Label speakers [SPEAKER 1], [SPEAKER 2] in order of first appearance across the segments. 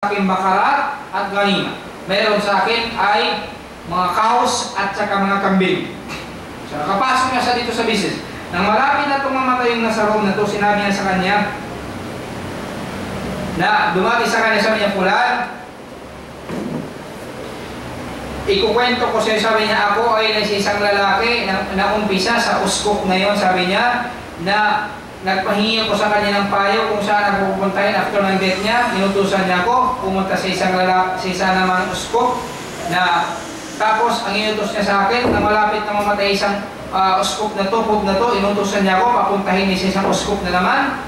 [SPEAKER 1] aking bakarat at ganima. Meron sa akin ay mga kaos at saka mga kambing. So, nakapasok niya siya dito sa business. Nang malapit na itong mamatay yung nasa room na ito, sinabi niya sa kanya na dumati sa kanya, sabi niya, Fulan, ikukwento ko siya, sabi niya, ako ay isang lalaki na umpisa sa uskok na yon, sabi niya, na nagpahingi ko sa kanya ng payo kung saan ako pupuntahin after ng death niya. Inutusan niya ako pumunta sa isang lalaki, sa isa namang uskok na tapos ang inutos niya sa akin na malapit na mamatay isang uskok na to, hub na to, inutusan niya ako papuntahin sa isang uskok na naman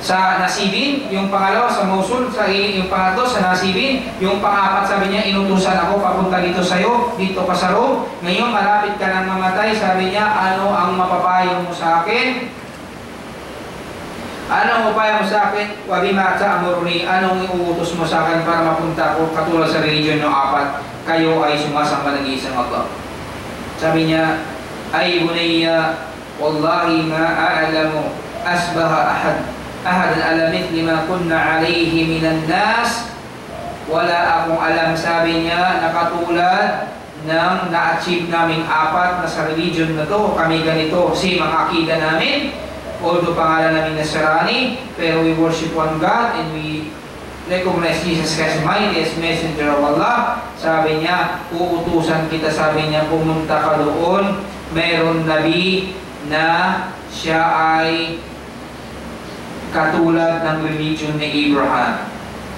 [SPEAKER 1] sa Nasibin, yung pangalawa sa Mosul, yung pangatlo sa Nasibin, yung pangapat sabi niya, inutusan ako papunta dito sa'yo, dito ka sa Rome. Ngayon malapit ka nang mamatay, sabi niya, ano ang mapapayo mo sa akin? Anong upaya mo sa akin? Wabima ta'amuruni, anong iuutos mo sa akin para mapunta ko katulad sa religion ng apat? Kayo ay sumasamba ng isang Allah. Sabi niya, ay bunayya, wallahi ma a'lamu asbaha ahad ala mithli ma kunna alayhi minan nas. Wala akong alam, sabi niya, na katulad ng na-achieve naming apat na sa religion na to. Kami ganito, same ang akida namin. Although pangalan namin Nasrani, pero we worship one God and we recognize Jesus Christ mighty as messenger of Allah. Sabi niya, uutusan kita, sabi niya, pumunta ka doon. Meron nabi na siya ay katulad ng religion ni Abraham.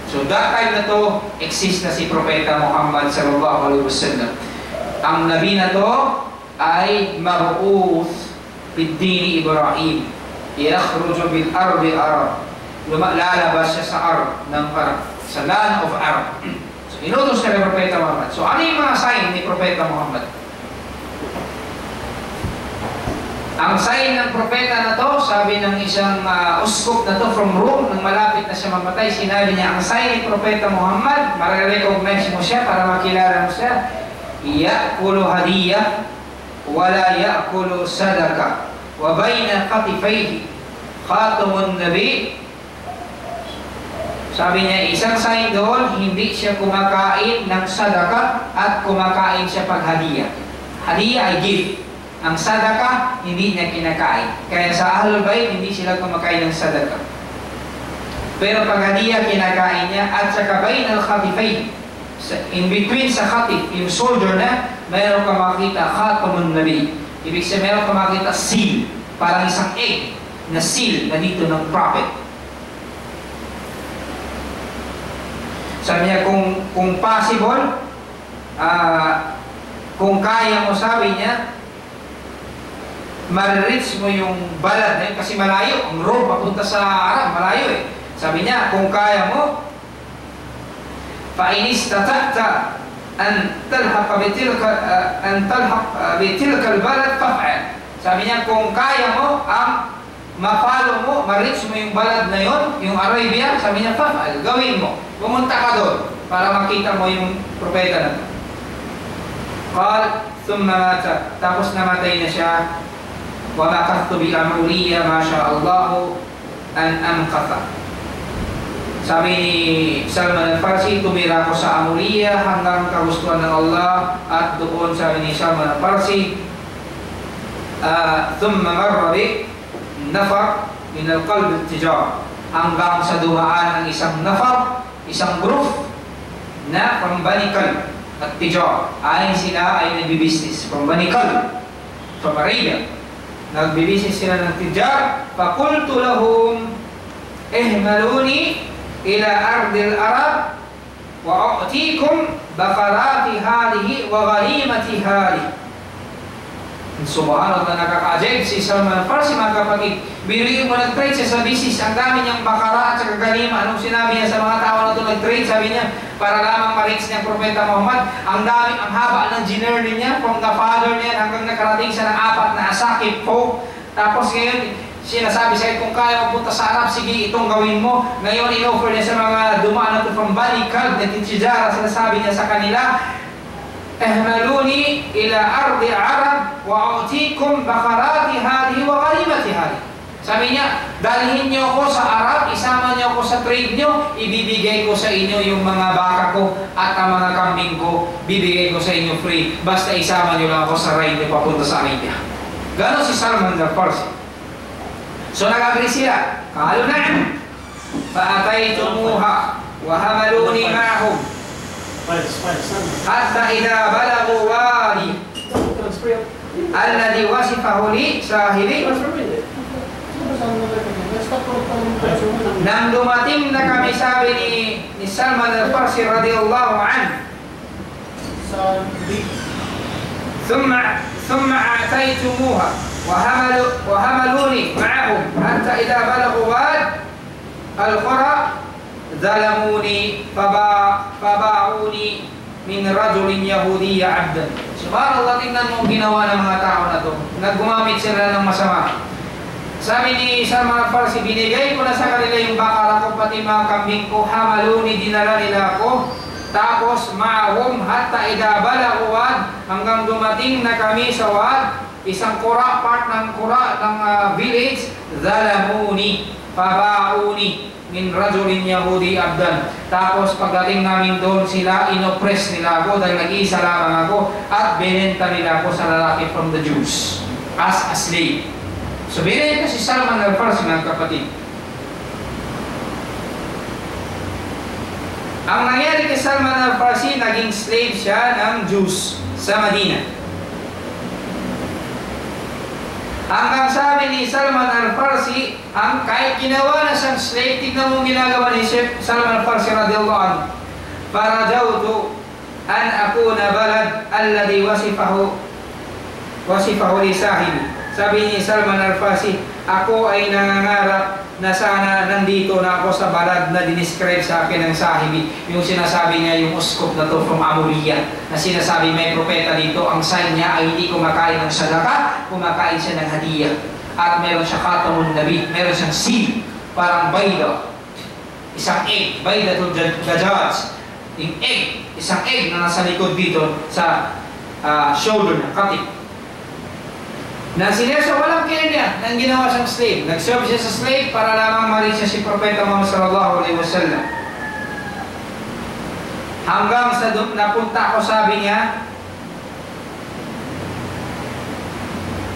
[SPEAKER 1] So that time na to, exist na si Propeta Muhammad sallallahu alaihi wasallam. Ang nabi na to ay maru'uth bid-dini Ibrahim. Yakhruju bil ardi Arab. Lalabas siya sa Arab ng Arab, sa land of Arab. So inutos siya ng Propeta Muhammad. So ano yung mga sign ni Propeta Muhammad? Ang sign ng propeta na to, sabi ng isang uskop na to from Rome, nang malapit na siya mamatay, sinabi niya, ang sign ni Propeta Muhammad, marirecognize mo siya para makilala mo siya, ya'kulu hadiyah, wala ya'kulu sadaka, wa bayna katifayhi, khatamun nabi. Sabi niya, isang sign doon, hindi siya kumakain ng sadaka at kumakain siya pag hadiyah. Hadiyah ay gift. Ang sadaka, hindi niya kinakain. Kaya sa Ahlul Bayt, hindi sila kumakain ng sadaka. Pero pag hadiyah, kinakain niya. At sa kabayin al-khatifay, in between sa khatif, yung soldier na, mayroon ka makita khatamun nabi. Ibig sabihin, mayroon ka makita seal. Parang isang egg na seal na dito ng prophet. Sabi niya, kung possible, kung kaya mo, sabi niya, ma-reach mo yung balad na yun kasi malayo, ang road papunta sa Arab, malayo eh. Sabi niya, kung kaya mo, فَإِنِسْتَطَعْتَ أَنْ تَلْحَقَ بِتِلْكَ الْبَلَدْ فَافْعَلْ. Sabi niya, kung kaya mo, ma-follow mo, ma-reach mo yung balad na yun, yung Arabia, sabi niya, fa'f'al, gawin mo. Pumunta ka doon para makita mo yung propeta na ito. Qal, thumma mata, tapos namatay na siya. Wa makattu bi amuriya ma sha Allah an amqata. Sabi ni Salman al-Farsi, tumira ko sa Amuriya hanggang kagustuhan ng Allah. At doon sabi ni Salman al-Farsi, thumma marra bi nafar min al-qalb al-tijar, hanggang sa dumaan ang isang nafar, isang group na from Bani Kalb at Tijar. Sila ay nagbi-business from Bani Kalb, from Arabia. Nagbi-business sila ng Tijar. Fakultu lahum ihmaluni ila ardil Arab wa a'tikum bakarati halihi wa ghalimati halihi. Subhanallah, nakaka-ajaib si Salman al-Farsi, mga kapatid. Biruin mo, nag-trade siya sa business. Ang dami niyang bakara at saka galima. Anong sinabi niya sa mga tao na ito nag-trade? Sabi niya, para lamang ma-reach niya Propeta Muhammad. Ang haba ng journey niya, from the father niya hanggang nakarating siya ng apat na asakip po. Tapos ngayon, sinasabi siya, kung kaya magpunta sa Arab, sige, itong gawin mo. Ngayon, in-offer niya sa mga dumaan na ito from Bani Kalb na Tijara. Sinasabi niya sa kanila, ihmaluni ila ardi Arab wa a'tikum bakarati hadihi wa ghalimati hadihi. Sabi niya, Dalhin niyo ako sa Arab, isama niyo ako sa trade niyo, ibibigay ko sa inyo yung mga baka ko at ang mga kambing ko, bibigay ko sa inyo free. Basta isama niyo lang ako sa ride niyo papunta sa Arabia. Ganon si Salman al-Farsi. So nag-agree sila. Qalu na'am. Fa'ataytumuha wa hamaluni ma'ahum. Hatta idha balagu wadi alladhi wasifahu li sahibi. Nang dumating na kami, sabi ni Salman al-Farsi radiyallahu anhu, ثم أعطيتموها وحملوني معهم حتى إذا بلغوا واد القرى ظلموني فباعوني من رجل يهودي عبدا. Subhanallah, tingnan mo ang ginawa ng mga tao na to. Naggumamit sila ng masama. Sabi ni Salman al-Farsi, binigay ko na sa kanila yung bakara ko, pati mga kambing ko, hamaluni, dinala nila ako. Tapos ma'ahum hatta idha balaghu wad, hanggang dumating na kami sa wad, isang kura, part ng kura ng village, zalamuni, pabauni min rajulin yahudi abdan. Tapos pagdating namin doon, sila inoppress nila ako dahil nag-iisa lamang ako, at binenta nila ako sa lalaki from the Jews as a slave. So binenta si Salman al-Farsi, mga kapatid. Ang nangyari kay Salman al-Farsi, naging slave siya ng Jews sa Madina. Hanggang sabi ni Salman al-Farsi, kahit ginawa na siyang slave, tignan mo ginagawa ni Salman al-Farsi radiyallahu anhu, farajawtu an akuna balad alladhi wasifahu li sahibi. Sabi ni Salman al-Farsi, ako ay nangangarap na sana nandito na ako sa balad na dinescribe sa akin ng sahibi. Yung sinasabi niya, yung uskop na to from Amuriya, na sinasabi may propeta dito, ang sign niya ay hindi kumakain ng sadaka, kumakain siya ng hadiya. At meron siya khatamun nabi, meron siyang seal, parang bayda, isang egg, bayda to dajjaj, yung egg, isang egg na nasa likod dito sa shoulder na katik. Na sinerso, walang kanya nang ginawa siyang slave. Nag-serve siya sa slave para lamang marin siya si Propeta Muhammad sallallahu alaihi wasallam. Hanggang sa napunta ko, sabi niya,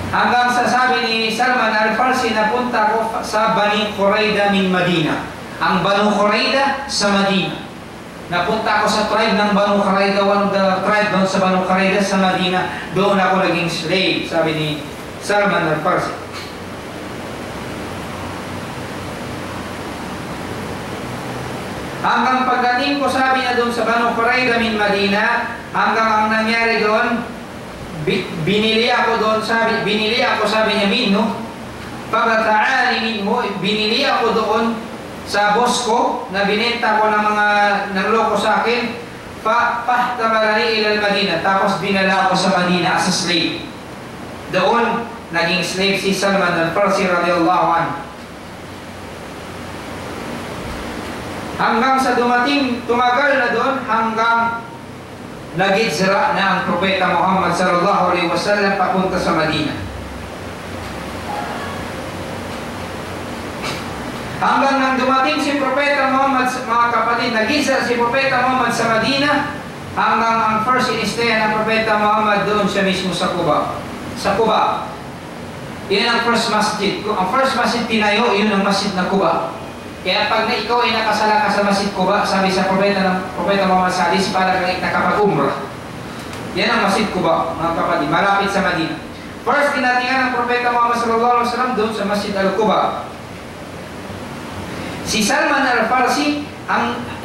[SPEAKER 1] hanggang sa sabi ni Salman al-Farsi, napunta ko sa Bani Qurayda min Madina. Ang Banu Qurayda sa Madina. Napunta ako sa tribe ng Banu Qurayda, one of the tribe doon sa Banu Qurayda sa Madina. Doon ako naging slave, sabi ni Salman al-Farsi. Hanggang pagdating ko, sabi niya doon sa Banu Qurayda min Madina, hanggang ang nangyari doon, binili ako doon, sabi niya minno, pagkataali minmo, binili ako doon sa boss ko, na binenta ko ng mga nangloko sa akin, pahtamalani ilal Madina, tapos dinala ako sa Madina as a slave. Doon, naging slave si Salman al-Farsi radiyallahu anhu. Hanggang sa tumagal na doon, hanggang nag-hijra na ang Propeta Muhammad sallallahu alaihi wasallam papunta sa Madina. Hanggang nang dumating si Propeta Muhammad, mga kapatid, nag-hijra si Propeta Muhammad sa Madina, hanggang ang first in-stayan ng Propeta Muhammad doon siya mismo sa Quba. Sa Quba. Yan ang first masjid. Ang first masjid tinayo, yun ang masjid na Quba. Kaya pag ikaw ay nakasala ka sa masjid Quba, sabi sa Propeta Muhammad sa hadis, para kang nakapag-umrah. Yan ang masjid Quba, mga kapatid, malapit sa Madina. First, tinatingan ng Propeta Muhammad sallallahu alaihi wasallam doon sa masjid al-Quba. Si Salman al-Farsi,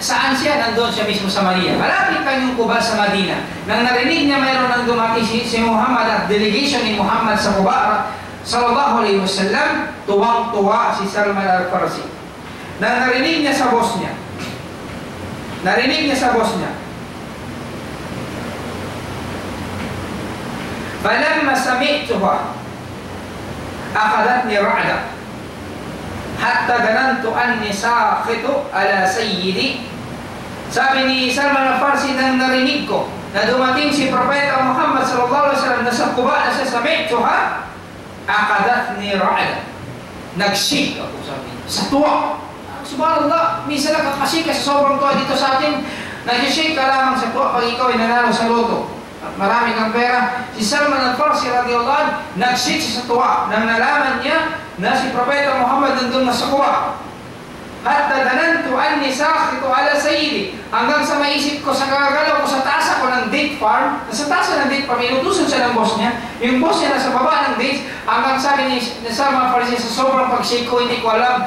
[SPEAKER 1] saan siya? Nandun siya mismo sa Madina. Malapit lang yung Quba sa Madina. Nang narinig niya mayroon ng dumating si Muhammad at delegation ni Muhammad sa Quba sallallahu alaihi wasallam, tuwang-tuwa si Salman al-Farsi. Nang narinig niya sa boss niya, falamma sami'tuha akadatni ra'da hatta ganantu anni sakhitu ala sayyidi. Sabi ni Salman al-Farsi, nang narinig ko na dumating si Propeta Muhammad sallallahu alaihi wasallam na sa Quba, na sa sami'tuha akadatni ra'da, Nag-shake ako, sabi niya. Sa tuwa. Subhanallah, minsan nakakashake ka sa sobrang tuwa dito sa atin. Nag-shake ka lamang sa tuwa pag ikaw ay nanalo sa loto. At marami kang pera. Si Salman al-Farsi radiyallahu anhu, nag-shake siya sa tuwa nang nalaman niya na si Propeta Muhammad nandun na sa kuwa. Hatta danantu anni sakhitu ala sayyidi. Hanggang sa maisip ko, sa kagalaw ko sa taas ako ng date farm, nasa taas ng date farm, inutusan siya ng boss niya. Yung boss niya nasa baba ng dates, hanggang sabi ni Salman al-Farsi, sa sobrang pag-shake ko, hindi ko alam,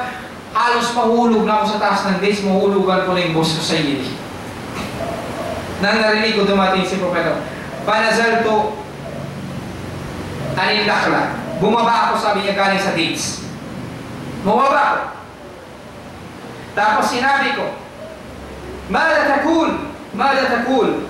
[SPEAKER 1] halos mahulog na ako sa taas ng dates, mahulugan ko na yung boss ko sa sayyidi. Nang narinig ko dumating si Propeta, panazalto anil lakla. Bumaba ako, sabi niya, galing sa dates. Bumaba ako. Tapos sinabi ko, Mada takul? Mada takul?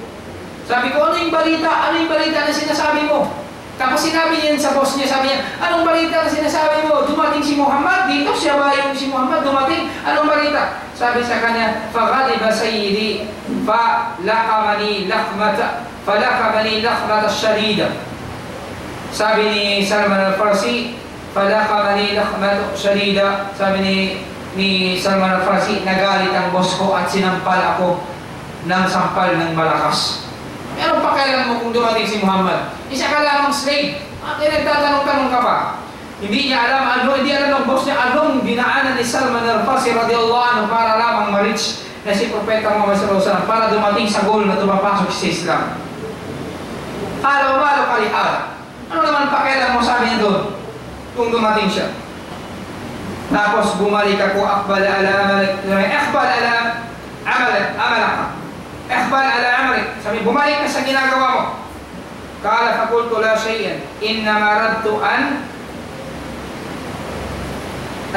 [SPEAKER 1] Sabi ko, ano yung balita? Ano yung balita na sinasabi mo? Tapos sinabi niya sa boss niya, sabi niya, anong balita na sinasabi mo? Dumating si Muhammad, dito siya ba yung si Muhammad dumating? Anong balita? Sabi sa kanya, فَغَلِبَ سَيِّدِي فَلَقَمَنِي لَقْمَةَ الشَّدِيدَ. Sabi ni Salman al-Farsi, فَلَقَمَنِي لَقْمَةَ الشَّدِيدَ. Sabi ni Salman al-Farsi, nagalit ang boss ko at sinampal ako ng sampal ng malakas. Meron pa kailan mo kung dumating si Muhammad? Isa ka lamang slave. Nagtatanong-tanong ka pa. Hindi niya alam hindi alam ng boss niya anong dinaanan ni Salman al-Farsi radiyallahu anhu para lamang ma-reach na si Propeta Muhammad sallallahu alaihi wasallam para dumating sa goal na tumapasok sa Islam. Malo kalihara. Ano naman pakialam mo, sabi niya doon kung dumating siya. Tapos bumalik ako, akbal ala amalik. Sabi, bumalik ka sa ginagawa mo. Kala fakultu la shay'an, innama radtu an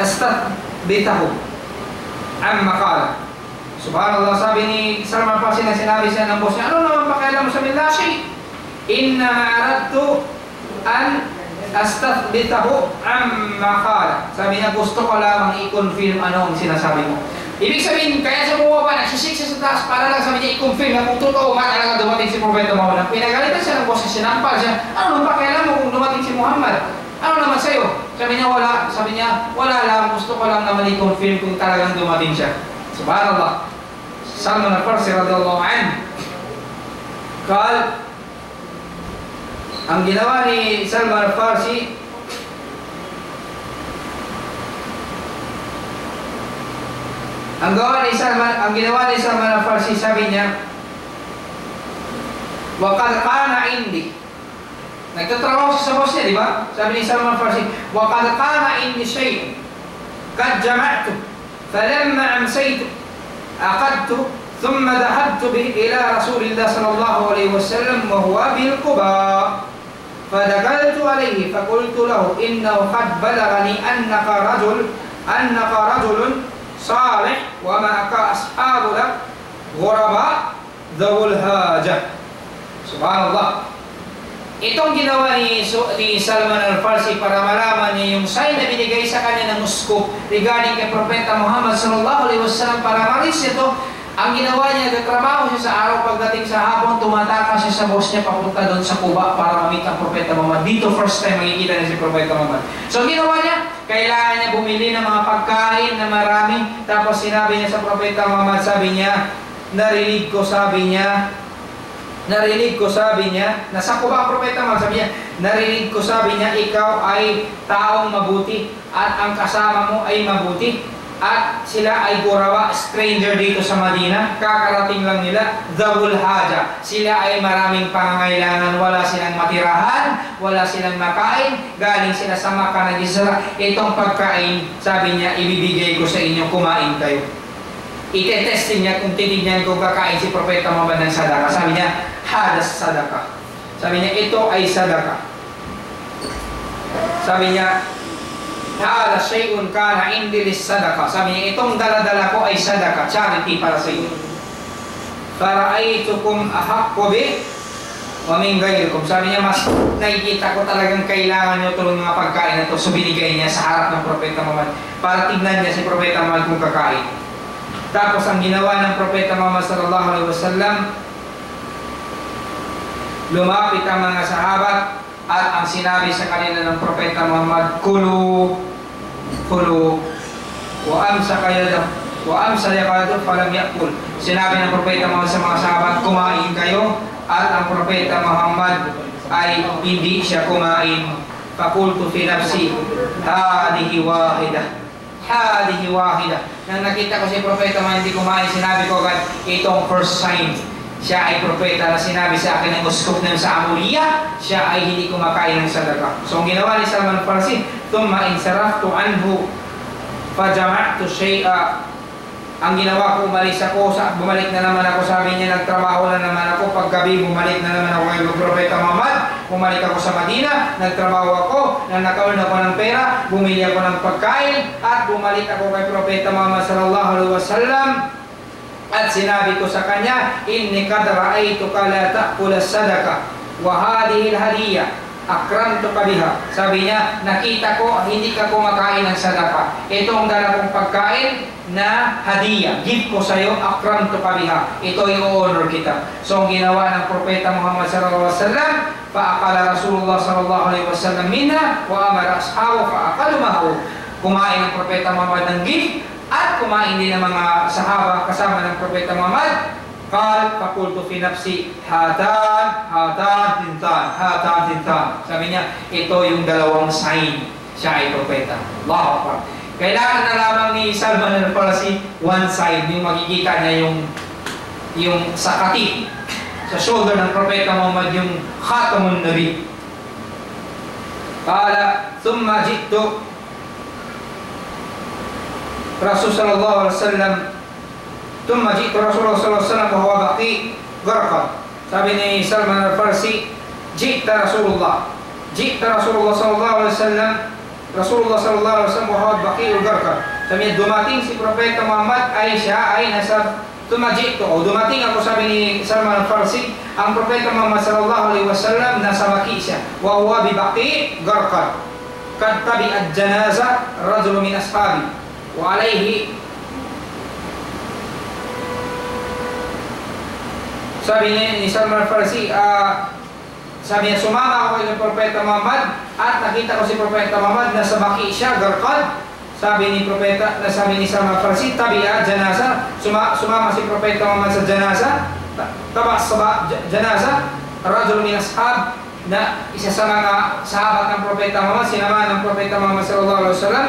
[SPEAKER 1] astathbitahu amma qala. Subhanallah, sabi ni Salman al-Farsi na sinabi siya ng boss niya, ano naman pakialam mo, sabi, la shay', innama radtu an astathbitahu amma qala. Sabi niya, gusto ko lamang i-confirm ano ang sinasabi mo. Ibig sabihin, kaya sa bumaba, nagsisik siya sa taas para lang sabi niya i-confirm na kung totoo nga talaga dumating si Propeta Muhammad. Pinagalitan siya ng boss niya, sinampal siya. Ano naman pakialam mo kung dumating si Muhammad? Ano naman sa'yo? Sabi niya, wala lang, gusto ko lang naman i-confirm kung talagang dumating siya. Subhanallah. Salman al-Farsi radiyallahu anhu. Ang ginawa ni Salman al-Farsi, ang ginawa ni Salman al-Farsi, sabi niya, وَقَدْ قَانَ عِنْدِي. Nagtatrabaho siya sa boss niya, di ba? Sabi ni Salman al-Farsi, وَقَدْ قَانَ عِنْدِي شَيْءٍ قَدْ جَمَعْتُ فَلَمَّا أَمْسَيْتُ أَخَذْتُ ثُمَّ ذَهَبْتُ بِهِ إِلَى رَسُولِ اللَّهِ صلى الله عليه وسلم وهو بِالْقُبَاءِ فَدَخَلْتُ عَلَيْهِ فَقُلْتُ لَهُ إِنَّهُ قَدْ بَلَغَنِي أَنَّكَ رَجُلٌ صالح ومعك أصحاب لك غرباء ذو الحاجة. Subhanallah. Itong ginawa ni Salman al-Farsi para malaman niya yung sign na binigay sa kanya ng Moscow regarding kay Propeta Muhammad sallallahu alaihi wasallam para malis ito. Ang ginawa niya, nagtrabaho siya sa araw, pagdating sa hapon, tumataka siya sa boss niya papunta doon sa Kuba para mamit ang Propeta Muhammad. Dito first time makikita niya si Propeta Muhammad. So ang ginawa niya, kailangan niya bumili ng mga pagkain na marami. Tapos sinabi niya sa Propeta Muhammad, sabi niya, narinig ko sabi niya, nasa Kuba ang Propeta Muhammad, sabi niya, narinig ko sabi niya, ikaw ay taong mabuti at ang kasama mo ay mabuti. At sila ay gurawa, stranger dito sa Madina, kakarating lang nila, dhawul haja. Sila ay maraming pangangailangan, wala silang matirahan, wala silang makain, galing sila sa Makkah nag-Isra. Itong pagkain, sabi niya, ibibigay ko sa inyo, kumain kayo. Itetestin niya kung titignan kung kakain si Propeta Muhammad ng sadaka. Sabi niya, hadas sadaka. Sabi niya, ito ay sadaka. Sabi niya, Hala shay'un kana indi lis-sadaqa. Sabi niya, itong dala-dala ko ay sadaka, charity para sa inyo. Fara'aytukum ahaqqu bi wa min ghayrikum. Sabi niya, mas nakikita ko talagang kailangan niyo itong mga pagkain na ito. So binigay niya sa harap ng Propeta Muhammad para tignan niya si Propeta Muhammad kung kakain. Tapos ang ginawa ng Propeta Muhammad sallallahu alaihi wasallam, lumapit ang mga sahabat at ang sinabi sa kanila ng Propeta Muhammad, kulu kulu wa amsaka yadahu wa amsaka yadahu falam yakul. Sinabi ng propeta Muhammad sa mga sahabat, kumain kayo, at ang propeta Muhammad ay hindi siya kumain. Fakultu fi nafsi hadihi wahida, hadihi wahida. Nang nakita ko si propeta Muhammad hindi kumain, sinabi ko agad, itong first sign siya ay propeta na sinabi sa akin ng uskop ng sa Amuriya, siya ay hindi kumakain ng sadaka. So ang ginawa ni Salman al-Farsi, thumma insaraftu anhu fajama'tu shay'a. Ang ginawa ko, umalis ako, bumalik na naman ako, sabi niya, nagtrabaho na naman ako, paggabi bumalik na naman ako kay propeta Muhammad, bumalik ako sa Madina, nagtrabaho ako, nanakaon ako ng pera, bumili ako ng pagkain, at bumalik ako kay propeta Muhammad sallallahu alaihi wasallam. At sinabi ko sa kanya, inni kad ra'aytuka la ta'kula sadaka wa hadhihi al-hadiyah akramtuka biha. Sabi niya, nakita ko hindi ka kumakain ng sadaka. Itong dala kong pagkain na hadiah, gift ko sa iyo, akramtuka biha. Ito i-honor kita. So ang ginawa ng propeta Muhammad sallallahu alaihi wasallam, faakala Rasulullah sallallahu alaihi wasallam minha wa amara ashabahu faakalu ma'ahu. Kumain ng propeta Muhammad ng gift, at kumain din ng mga sahaba kasama ng propeta Muhammad. Qal fakultu fi nafsi hatan tintan, hatan tintan. Sabi niya, ito yung dalawang sign siya ay propeta. Allahu Akbar. Kailangan na lamang ni Salman al-Farsi one sign, yung makikita niya yung sa katif, sa shoulder ng propeta Muhammad, yung khatamun nabi. Qala thumma ji'tu Rasul sallallahu alaihi wasallam, thumma ji'tu Rasulullah sallallahu alaihi wasallam wa huwa baqi gharqan. Sabi ni Salman al-Farsi, ji'ta Rasulullah sallallahu alaihi wasallam, Rasulullah sallallahu alaihi wasallam wa huwa baqi gharqan. Sabi niya, dumating si propeta Muhammad ay siya ay nasa tumaji'tu, o dumating ako, sabi ni Salman al-Farsi, ang propeta Muhammad sallallahu alaihi wasallam nasa baqi siya, wa huwa bi baqi gharqan. Kad tabi'at janaza rajul min ashabi wa alayhi. Sabi ni Salman al-Farsi, sabi niya, sumama ako kay propeta Muhammad at nakita ko si propeta Muhammad nasa baki siya, garqad. Sabi ni Salman al-Farsi, tabi'a janaza, sumama si propeta Muhammad sa janaza, janaza rajul min ashab, na isa sa mga sahabat ng propeta Muhammad, sinama ng propeta Muhammad sallallahu alaihi wasallam.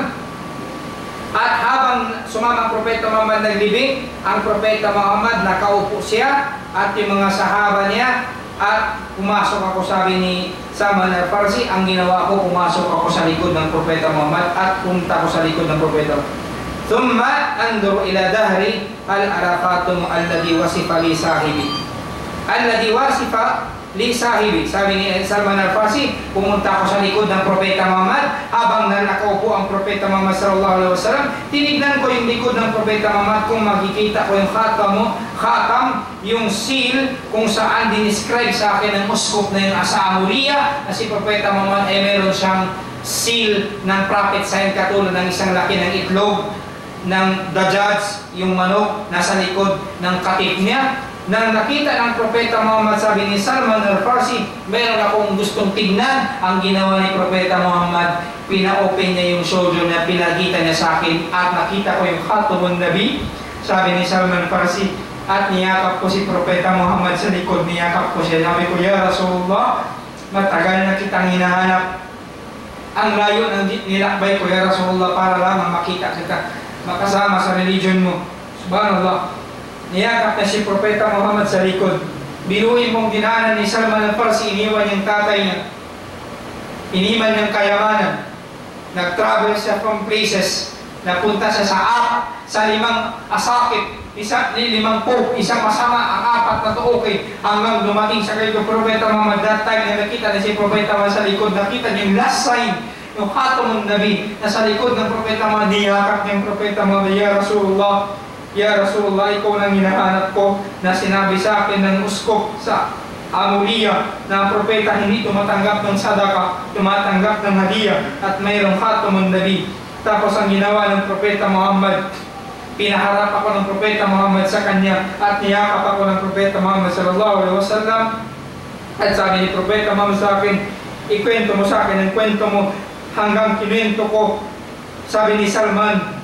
[SPEAKER 1] At habang sumama ang propeta Muhammad naglibing, ang propeta Muhammad nakaupo siya at yung mga sahaba niya, at pumasok ako, sabi ni Salman al-Farsi, ang ginawa ko, pumasok ako sa likod ng propeta Muhammad at punta ko sa likod ng propeta. Thumma anduru ila dahri al-araqatum alladhi wasifa li sahibi. Alladhi wasifa li sahibi. Sabi ni Salman al-Farsi, pumunta ako sa likod ng propeta Muhammad habang nakaupo ang propeta Muhammad sallallahu alaihi wasallam. Tinignan ko yung likod ng propeta Muhammad, kung makikita ko yung khatam, yung seal kung saan dinescribe sa akin ng uskop na yung asa Amuriya, na si propeta Muhammad ay meron siyang seal ng prophet sign, katulad ng isang laki ng itlog ng Dajjal, yung manok nasa likod ng katif niya. Nang nakita ng propeta Muhammad, sabi ni Salman al-Farsi, meron akong gustong tignan. Ang ginawa ni propeta Muhammad, pina-open niya yung shoulder niya, pinagita niya sa akin, at nakita ko yung khatamun nabi. Sabi ni Salman al-Farsi, at niyakap ko si propeta Muhammad sa likod, niyakap ko siya. Sabi ko, ya Rasulullah, matagal na kitang hinahanap. Ang layo ng nilakbay ko, ya Rasulullah, para lamang makita kita, makasama sa religion mo. Subhanallah. Niyakap na si propeta Muhammad sa likod. Binuin mong dinaanan ni Salman al-Farsi, iniwan yung tatay niya, iniwan niyang kayamanan. Nag-travel siya from places, napunta siya sa 5 asakit, limang pope, isang masama, ang 4 na to okay, hanggang dumating sa kay propeta Muhammad. That time na nakita na si propeta Muhammad sa likod, nakita niya yung last sign, yung khatamun nabi, na sa likod ng propeta Muhammad. Niyakap niya yung propeta Muhammad, ya Rasulullah, ikaw nang hinahanap ko, na sinabi sa akin ng uskop sa Amuriya na ang propeta hindi tumatanggap ng sadaka, tumatanggap ng hadiah, at mayroong khatamun nabi. Tapos ang ginawa ng propeta Muhammad, pinaharap ako ng propeta Muhammad sa kanya, at niyakap ako ng propeta Muhammad sallallahu alaihi wasallam. At sabi ni propeta Muhammad sa akin, ikwento mo sa akin ang kwento mo, hanggang kinuwento ko sabi ni Salman,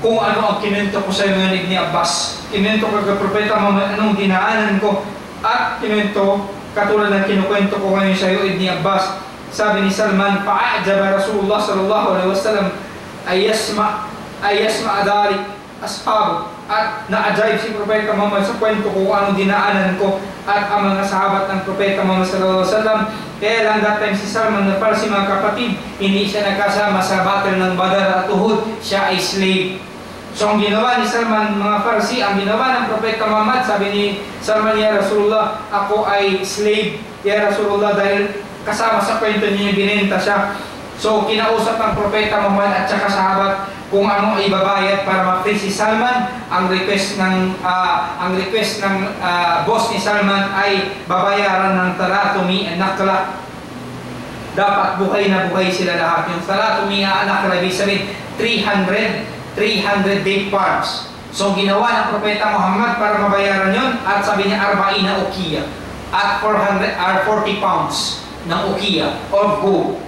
[SPEAKER 1] kung ano ang kinento ko sa iyo ni Abbas. Kinento ko kay Propeta Muhammad anong dinaanan ko, at kinento katulad ng kinukwento ko ngayon sa iyo ni Abbas. Sabi ni Salman, fa'ajaba Rasulullah sallallahu alaihi wasallam ayasma adari ashab, at naajayib si Propeta Muhammad sa kwento ko kung anong dinaanan ko at ang mga sahabat ng Propeta Muhammad sallallahu alaihi wasallam. Kaya lang that time si Salman na Farsi, mga kapatid, hindi siya nagkasama sa battle ng Badar at Uhud, siya ay slave. So ang ginawa ni Salman, mga Farsi, ang ginawa ng Propeta Muhammad, sabi ni Salman, ya Rasulullah, ako ay slave, ya Rasulullah, dahil kasama sa kwento niya, binenta siya. So kinausap ng Propeta Muhammad at saka sahabat kung ano ibabayad para ma-free si Salman. Ang request ng boss ni Salman ay babayaran ng 300 nakla. Dapat buhay na buhay sila lahat. Yung 300 nakla, ibig sabihin 300 date palms. So ginawa ng Propeta Muhammad para mabayaran yon, at sabi niya 40 ukiya at 40 pounds ng ukiya of gold.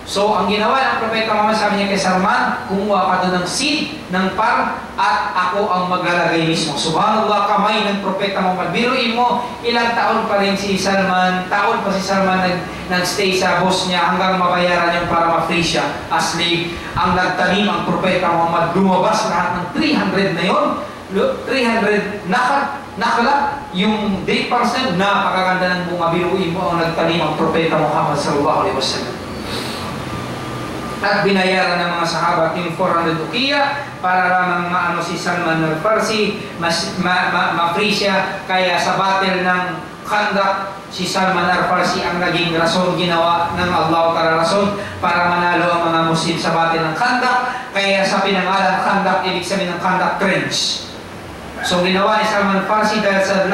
[SPEAKER 1] So ang ginawa ng Propeta Muhammad, sabi niya kay Salman, kumuha ka doon ng seed ng palm at ako ang maglalagay mismo. Subhanallah, kamay ng Propeta Muhammad. Biruin mo, ilang taon pa rin si Salman, taon pa si Salman nag-stay sa boss niya hanggang mabayaran niya para ma-free siya as slave. Ang nagtanim ang Propeta Muhammad, lumabas lahat ng 300 na yon, 300 nakala, yung date palms na napakaganda ng bunga. Biruin mo, ang nagtanim ang Propeta Muhammad sallallahu alaihi wasallam. At binayaran ng mga sahabat yung 400 ukiya para lamang maano si Salman al-Farsi, ma-free siya. Kaya sa battle ng Khandaq, si Salman al-Farsi ang naging rason, ginawa ng Allah Ta'ala rason para manalo ang mga Muslim sa battle ng Khandaq. Kaya sa pinangalan Khandaq, ibig sabihin ng Khandaq, trench. So ginawa ni Salman al-Farsi dahil sa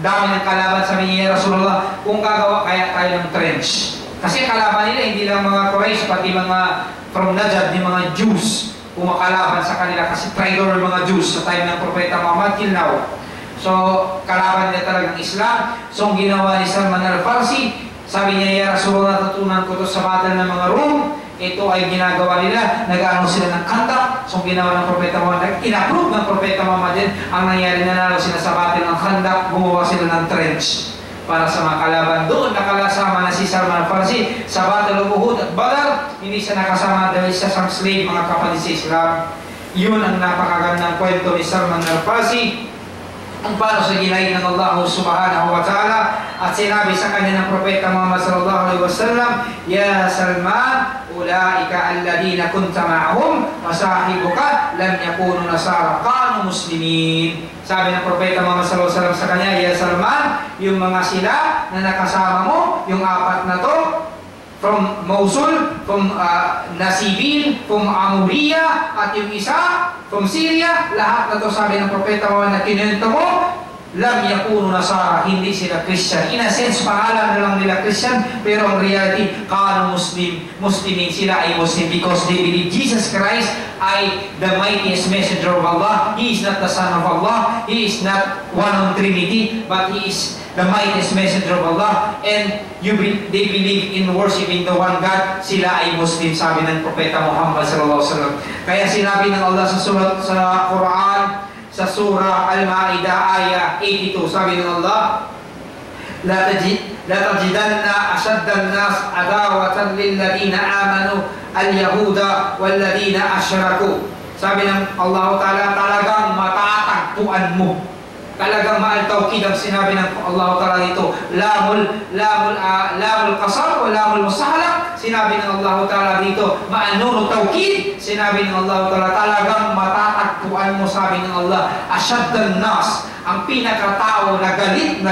[SPEAKER 1] dami ng kalaban, sabi niya, Rasulullah, kung gagawa kaya tayo ng trench. Kasi kalaban nila hindi lang mga Quraysh, pati mga from Najd, yung mga Jews, kumakalaban sa kanila kasi traitor mga Jews sa time ng Propeta Muhammad till now. So kalaban nila talagang Islam. So ang ginawa ni Salman al-Farsi, sabi niya, ya Rasulullah, natutunan ko to sa battle ng mga Rum. Ito ay ginagawa nila, nag-ano sila ng Khandaq. So ginawa ng Propeta Muhammad, in-approve ng Propeta Muhammad din. Ang nangyari, nanalo sila sa battle ng Khandaq, gumawa sila ng trench para sa mga kalaban. Doon nakalasama na si Salman al-Farsi sa Battle of Uhud at Badar. Hindi siya nakasama dahil siya sang slave, mga kapatid sa Islam. Yun ang napakagandang kwento ni Salman al-Farsi, ang paano sa ginahin ng Allah subhanahu wa ta'ala. At sinabi sa kanya ng Propeta Muhammad sallallahu alaihi wasallam, ya Salman, ulaika alladhina kunta ma'ahum wa sahibuka lam yakunu nasara kanu muslimin. Sabi ng Propeta Muhammad sallallahu alaihi wasallam sa kanya, ya Salman, yung mga sila na nakasama mo, yung apat na to, from Mosul, from Nasibin, from Amuriya, at yung isa from Syria, lahat na to, sabi ng Propeta Muhammad na kinento mo, lam yakunu nasara, hindi sila Christian. In a sense, pangalan na lang nila Christian, pero ang reality, kanu Muslimin, sila ay Muslim because they believe Jesus Christ ay the mightiest messenger of Allah. He is not the son of Allah, He is not one on Trinity, but He is the mightiest messenger of Allah, and they believe in worshiping the one God. Sila ay Muslim, sabi ng Propeta Muhammad sallallahu alaihi wasallam. Kaya sinabi ng Allah sa Quran, sa surah Al-Ma'idah ayah 82, sabi ng Allah, la tajidanna ashaddan nas adawatan lilladina amanu al-yahuda walladina asyraku. Sabi ng Allah Ta'ala, talagang matatagpuan mo, talagang ma'al-tawkid ang sinabi ng Allah Ta'ala dito, lamul qasar o lamul musahalak. Sinabi ng Allah Ta'ala dito, ma'anunu tawkid. Sinabi ng Allah Ta'ala, talagang matatagpuan mo, sabi ng Allah, asyaddan nas, ang pinakatao na galit,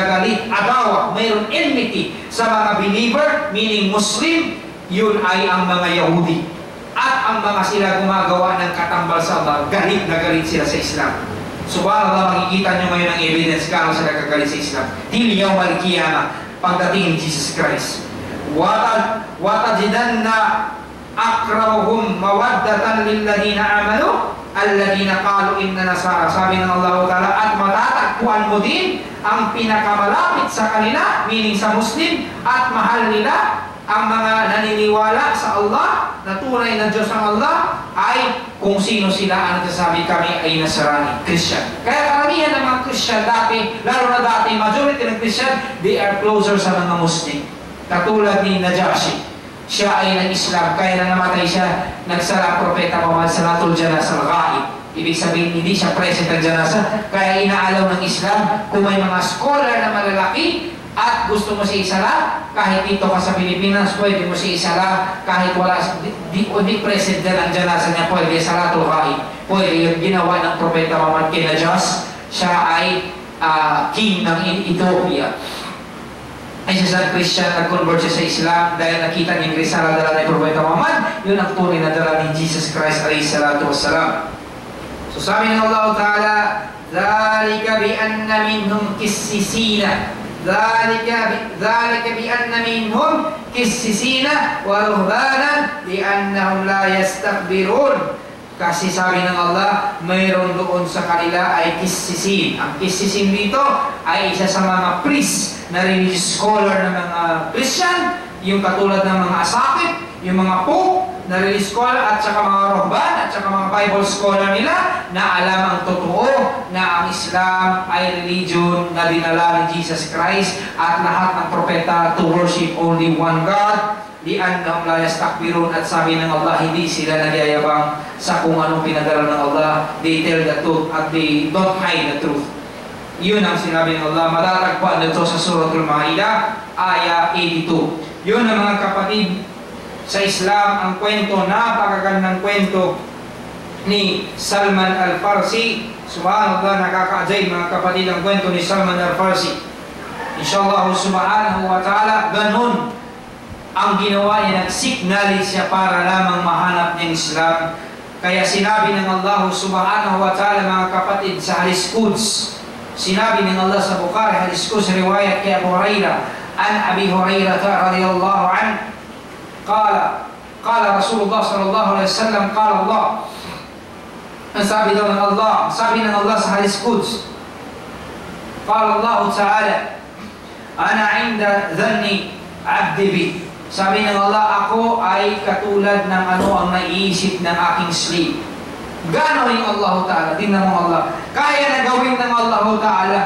[SPEAKER 1] adawa, mayroon enmity sa mga believer, meaning Muslim, yun ay ang mga Yahudi. At ang mga sila gumagawa ng katambal sa Allah, galit na galit sila sa Islam. Subhanallah, makikita nyo ngayon ang evidence kung sila kagalit sa Islam. Till yawm al-qiyamah, pagdating ni Jesus Christ. وَتَجِدَنَّ أَقْرَبَهُمْ مَوَدَّةً لِلَّذِينَ آمَنُوا الَّذِينَ قَالُوا إِنَّ نَصَارَى. Sabi ng Allah Ta'ala, at matatagpuan mo din ang pinakamalapit sa kanila, meaning sa Muslim, at mahal nila ang mga naniniwala sa Allah, na tunay na Diyos ang Allah, ay kung sino sila ang nagsasabi kami ay Nasrani, Christian. Kaya karamihan ng mga Christian dati, lalo na dati, majority ng Christian, they are closer sa mga Muslim. Katulad ni Najashi. Siya ay nag-Islam, kaya na namatay siya, nagsala propeta Muhammad salatul janazah al-ghaib. Ibig sabihin, hindi siya present ng janazah, kaya inaalaw ng Islam, kung may mga scholar na malalaki, at gusto mo siya isala, kahit dito ka sa Pilipinas, pwede mo siya isala, kahit wala, di present dyan ang janazah niya, pwede salatul ghaib. Pwede yung ginawa ng propeta Muhammad kay Najash, siya ay king ng Ethiopia. Ay siya sa Christian, nag-convert siya sa Islam dahil nakita niya yung risala dala ni Propeta Muhammad, yun ang tunay na dala ni Jesus Christ alayhi salatu wassalam. So sabi ng Allah Ta'ala, ذَلِكَ بِأَنَّ مِنْهُمْ كِسِّسِينَ ذَلِكَ بِأَنَّ مِنْهُمْ كِسِّسِينَ وَرُهْبَانًا لِأَنَّهُمْ لَا يَسْتَكْبِرُونَ. Kasi sabi ng Allah, mayroon doon sa kanila ay kissisin. Ang kissisin dito ay isa sa mga priest na religious scholar ng mga Christian, yung katulad ng mga asakit, yung mga pope na religious scholar, at saka mga rohban, at saka mga Bible scholar nila na alam ang totoo na ang Islam ay religion na dinala ni Jesus Christ at lahat ng propeta to worship only one God. Li'annahum la yastakbirun, at sabi ng Allah, hindi sila nagyayabang sa kung anong pinadala ng Allah. They tell the truth at they don't hide the truth. Yun ang sinabi ng Allah. Matatagpuan nito sa Suratul Ma'idah, Aya 82. Yun ang mga kapatid sa Islam, ang kwento, napakagandang kwento ni Salman Al-Farsi. Subhanallah, nakaka-ajaib mga kapatid ang kwento ni Salman Al-Farsi. Inshallah subhanahu wa ta'ala, ganun ang ginawa niya, nag-seek knowledge siya para lamang mahanap ng Islam. Kaya sinabi ng Allah subhanahu wa ta'ala mga kapatid sa Hadith Quds, sinabi ng Allah sa Bukhari, Hadith Quds, riwayat kay Abu Hurairah, an Abi Hurairah radhiyallahu anhu, qala Rasulullah sallallahu alaihi wasallam, qala Allah, ang sabi daw ng Allah, sabi ng Allah sa Hadith Quds, qala Allah ta'ala, ana inda dhanni abdi bi. Sabi ng Allah, ako ay katulad ng ano ang naiisip ng aking slave. Gano'n yung Allah Ta'ala, tingnan mo Allah. Kaya na gawin ng Allah Ta'ala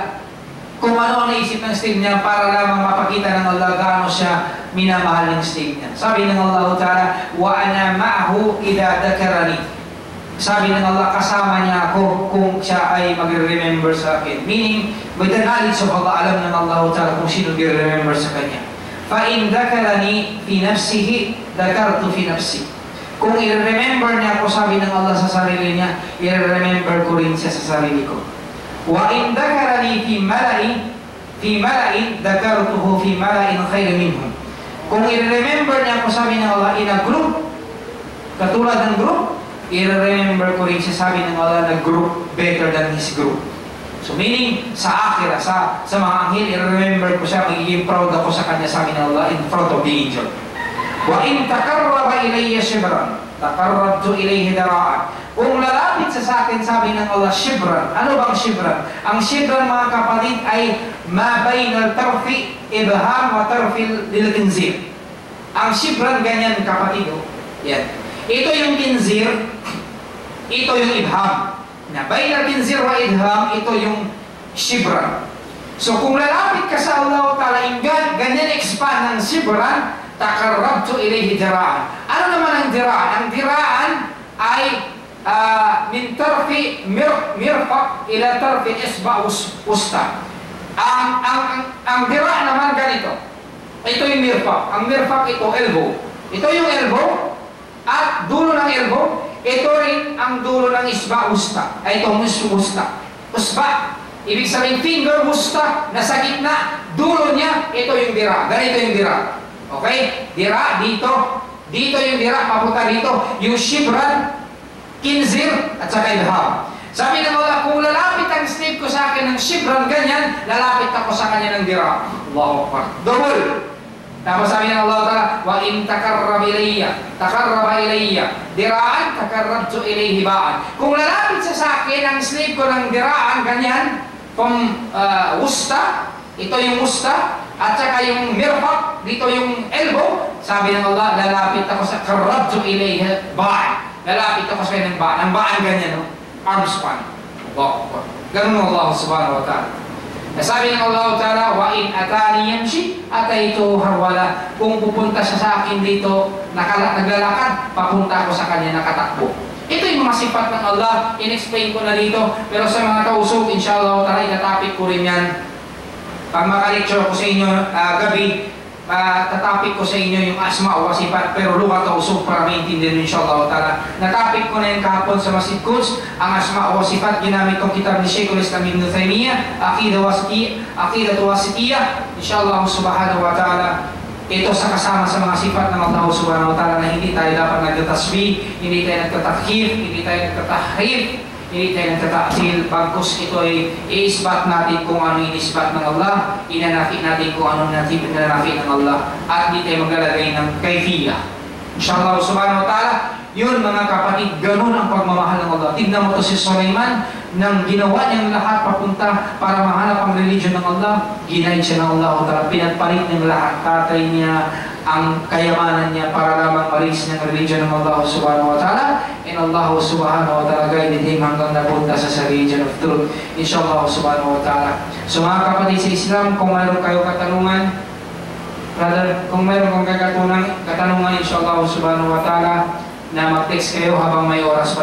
[SPEAKER 1] kung ano ang naisip ng slave niya para lamang mapakita ng Allah gaano siya minamahal ng slave niya. Sabi ng Allah Ta'ala, wa ana ma'ahu idha dakarani. Sabi ng Allah, kasama niya ako kung siya ay mag-remember sa akin. Meaning, with the knowledge of Allah, alam ng Allah Ta'ala kung sino mag-remember sa kanya. فَإِنْ ذَكَرَنِي فِي نَفْسِهِ ذَكَرْتُ فِي نَفْسِي. Kung i-remember niya ako, sabi ng Allah sa sarili niya, i-remember ko rin siya sa sarili ko. وَإِنْ ذَكَرَنِي فِي مَلَئٍ ذَكَرْتُهُ فِي مَلَئٍ خَيْرٍ مِنْهُمْ. Kung i-remember niya ako, sabi ng Allah, in a group, katulad ng group, i-remember ko rin siya, sabi ng Allah, na group better than his group. So meaning, sa akhirah, sa mga anghel, i-remember ko siya, magiging proud ako sa kanya, sabi ng Allah, in front of the angel. وَإِن تَقَرَّبَ إِلَيَّ شِبْرًا تَقَرَّبْتُ إِلَيْهِ دَرَاءً. Kung lalapit sa akin, sabi ng Allah, shibran. Ano bang shibran? Ang shibran, mga kapatid, ay ma bayna al-tarfi ibham wa tarfi lil-kinzir. Ang shibran, ganyan kapatid. Yan. Ito yung kinzir, ito yung ibham. Na bayna kinzir wa idham, ito yung shibran. So kung lalapit ka sa Allah Ta'ala, ganyan expand ng shibran, takarrabtu ilayhi diraan. Ano naman ang diraan? Ang diraan ay min tarfi mirfaq ila tarfi isba usta. Ang diraan naman ganito. Ito yung mirfaq. Ang mirfaq ito elbow. Ito yung elbow at dulo ng elbow. Ito rin ang dulo ng isba usta. Ay ito usta. Usba. Ibig sabihin finger usta na sa gitna. Dulo niya, ito yung dira. Ganito yung dira. Okay? Dira dito. Dito yung dira, papunta dito. Yung shibran, kinzir, at saka ibham. Sabi ng Allah, kung lalapit ang slave ko sa akin ng shibran ganyan, lalapit ako sa kanya ng dira. Allahu Akbar. Double. Tapos sabi ng Allah Ta'ala, wa in takarraba ilayya diraan, takarrabtu ilayhi ba'an. Kung lalapit sa akin ang slave ko ng diraan ganyan, from wusta, ito yung wusta, at saka yung mirfaq, dito yung elbow, sabi ng Allah, lalapit ako sa karrabtu ilayhi ba'an. lalapit ako sa ng baan. Ang baan ganyan, no? Arm span. Wow. Ganun Allah subhanahu wa ta'ala. Nasabi ng Allah ta'ala, wa in atani yamshi, ataytu harwala. Kung pupunta siya sa akin dito, naglalakad, papunta ako sa kanya nakatakbo. Ito yung mga sifat ng Allah, in-explain ko na dito, pero sa mga kausog, inshallah ta'ala, itatapik ko rin yan. Pag makalecture ko sa inyo gabi, tatapik ko sa inyo yung asma o sifat, pero luka kausog para maintindihan inshallah ta'ala. Natapik ko na yung kahapon sa Masjid Quds, ang asma o sifat, ginamit kong kitab ni Sheikhul Islam Ibn Taymiyyah, Aqidah Wasitiyah, inshallah subhanahu wa ta'ala. Ito sa kasama sa mga sifat ng Allah subhanahu wa ta'ala na hindi tayo dapat nagtatasbih, hindi tayo nagtatakhir, hindi tayo nagtatahrif, hindi tayo nagtataatil. Pagkus ito ay i-isbat natin kung ano inisbat ng Allah, inanafi natin kung ano inanafi ng Allah, at hindi tayo maglalagay ng kayfiyah. Inshallah subhanahu wa ta'ala, yun mga kapatid, ganun ang pagmamahal ng Allah. Tignan mo to si Sulaiman, nang ginawa niyang lahat papunta para mahanap ang religion ng Allah, ginayin siya ng Allah ta'ala, pinagpalit niyang lahat, tatay niya, ang kayamanan niya para lamang maris ng religion ng Allah subhanahu wa ta'ala, and Allah subhanahu wa ta'ala guided him hanggang napunta sa religion of truth, inshallah subhanahu wa ta'ala. So mga kapatid sa Islam, kung mayroon kayo katanungan, brother, kung mayroon kong katanungan, inshallah subhanahu wa ta'ala, na mag-text kayo habang may oras pa.